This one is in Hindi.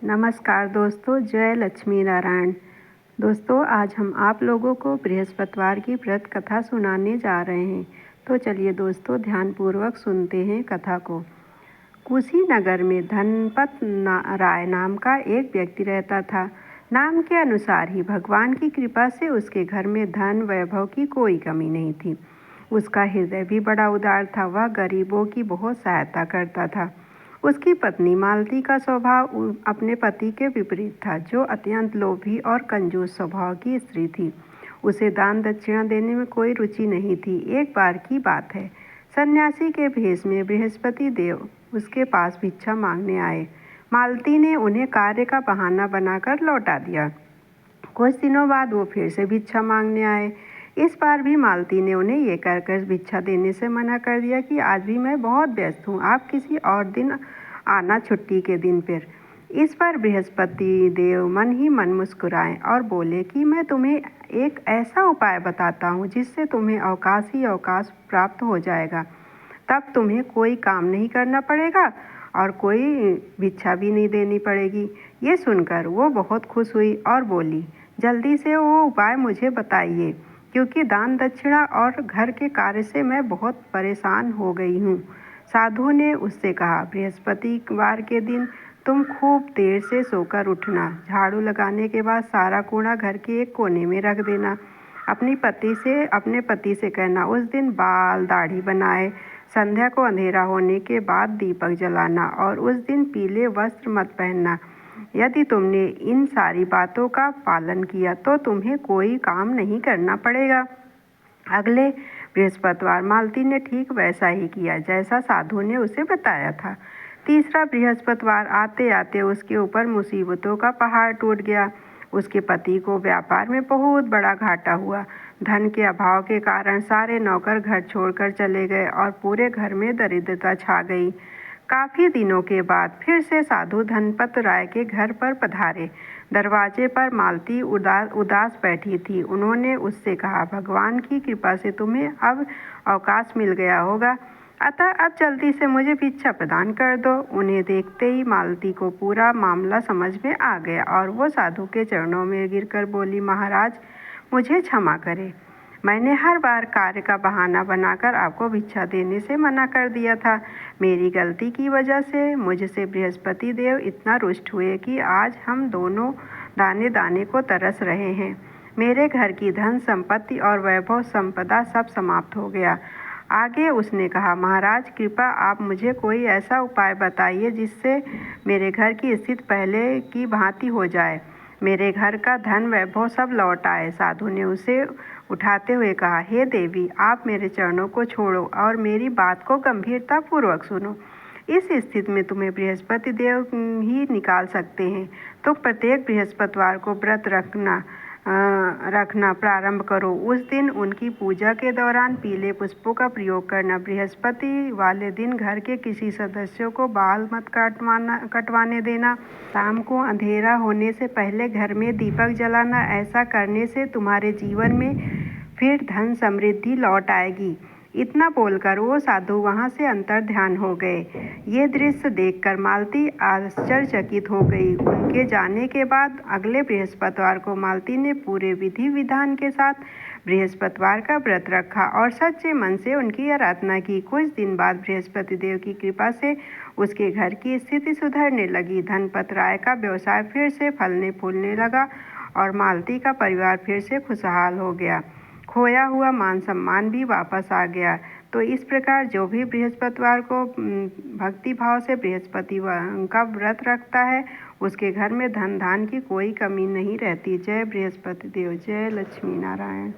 नमस्कार दोस्तों, जय लक्ष्मी नारायण। दोस्तों, आज हम आप लोगों को बृहस्पतिवार की व्रत कथा सुनाने जा रहे हैं। तो चलिए दोस्तों, ध्यानपूर्वक सुनते हैं कथा को। कुशीनगर में धनपत राय नाम का एक व्यक्ति रहता था। नाम के अनुसार ही भगवान की कृपा से उसके घर में धन वैभव की कोई कमी नहीं थी। उसका हृदय भी बड़ा उदार था। वह गरीबों की बहुत सहायता करता था। उसकी पत्नी मालती का स्वभाव अपने पति के विपरीत था, जो अत्यंत लोभी और कंजूस स्वभाव की स्त्री थी। उसे दान दक्षिणा देने में कोई रुचि नहीं थी। एक बार की बात है, सन्यासी के भेष में बृहस्पति देव उसके पास भिक्षा मांगने आए। मालती ने उन्हें कार्य का बहाना बनाकर लौटा दिया। कुछ दिनों बाद वो फिर से भिक्षा मांगने आए। इस बार भी मालती ने उन्हें ये कहकर भिक्षा देने से मना कर दिया कि आज भी मैं बहुत व्यस्त हूँ, आप किसी और दिन आना, छुट्टी के दिन पर। इस पर बृहस्पति देव मन ही मन मुस्कुराए और बोले कि मैं तुम्हें एक ऐसा उपाय बताता हूँ जिससे तुम्हें अवकाश ही अवकाश प्राप्त हो जाएगा। तब तुम्हें कोई काम नहीं करना पड़ेगा और कोई भिक्षा भी नहीं देनी पड़ेगी। ये सुनकर वो बहुत खुश हुई और बोली, जल्दी से वो उपाय मुझे बताइए, क्योंकि दान दक्षिणा और घर के कार्य से मैं बहुत परेशान हो गई हूँ। साधु ने उससे कहा, बृहस्पतिवार के दिन तुम खूब देर से सोकर उठना। झाड़ू लगाने के बाद सारा कूड़ा घर के एक कोने में रख देना। अपने पति से कहना, उस दिन बाल दाढ़ी बनाए। संध्या को अंधेरा होने के बाद दीपक जलाना और उस दिन पीले वस्त्र मत पहनना। यदि तुमने इन सारी बातों का पालन किया तो तुम्हें कोई काम नहीं करना पड़ेगा। अगले बृहस्पतिवार मालती ने ठीक वैसा ही किया जैसा साधु ने उसे बताया था। तीसरा बृहस्पतिवार आते आते उसके ऊपर मुसीबतों का पहाड़ टूट गया। उसके पति को व्यापार में बहुत बड़ा घाटा हुआ। धन के अभाव के कारण सारे नौकर घर छोड़कर चले गए और पूरे घर में दरिद्रता छा गई। काफी दिनों के बाद फिर से साधु धनपत राय के घर पर पधारे। दरवाजे पर मालती उदास बैठी थी। उन्होंने उससे कहा, भगवान की कृपा से तुम्हें अब अवकाश मिल गया होगा, अतः अब जल्दी से मुझे भिक्षा प्रदान कर दो। उन्हें देखते ही मालती को पूरा मामला समझ में आ गया और वो साधु के चरणों में गिरकर बोली, महाराज, मुझे क्षमा करें। मैंने हर बार कार्य का बहाना बनाकर आपको भिक्षा देने से मना कर दिया था। मेरी गलती की वजह से मुझसे बृहस्पति देव इतना रुष्ट हुए कि आज हम दोनों दाने दाने को तरस रहे हैं। मेरे घर की धन संपत्ति और वैभव संपदा सब समाप्त हो गया। आगे उसने कहा, महाराज, कृपा आप मुझे कोई ऐसा उपाय बताइए जिससे मेरे घर की स्थिति पहले की भांति हो जाए, मेरे घर का धन वैभव सब लौट आए। साधु ने उसे उठाते हुए कहा, हे देवी, आप मेरे चरणों को छोड़ो और मेरी बात को गंभीरतापूर्वक सुनो। इस स्थिति में तुम्हें बृहस्पति देव ही निकाल सकते हैं। तो प्रत्येक बृहस्पतिवार को व्रत रखना प्रारंभ करो। उस दिन उनकी पूजा के दौरान पीले पुष्पों का प्रयोग करना। बृहस्पति वाले दिन घर के किसी सदस्यों को बाल मत कटवाने देना। शाम को अंधेरा होने से पहले घर में दीपक जलाना। ऐसा करने से तुम्हारे जीवन में फिर धन समृद्धि लौट आएगी। इतना बोलकर वो साधु वहाँ से अंतर ध्यान हो गए। ये दृश्य देखकर मालती आश्चर्यचकित हो गई। उनके जाने के बाद अगले बृहस्पतिवार को मालती ने पूरे विधि विधान के साथ बृहस्पतिवार का व्रत रखा और सच्चे मन से उनकी आराधना की। कुछ दिन बाद बृहस्पति देव की कृपा से उसके घर की स्थिति सुधरने लगी। धनपत राय का व्यवसाय फिर से फलने फूलने लगा और मालती का परिवार फिर से खुशहाल हो गया। खोया हुआ मान सम्मान भी वापस आ गया। तो इस प्रकार जो भी बृहस्पतिवार को भक्ति भाव से बृहस्पति का व्रत रखता है, उसके घर में धन धान की कोई कमी नहीं रहती। जय बृहस्पति देव, जय लक्ष्मी नारायण।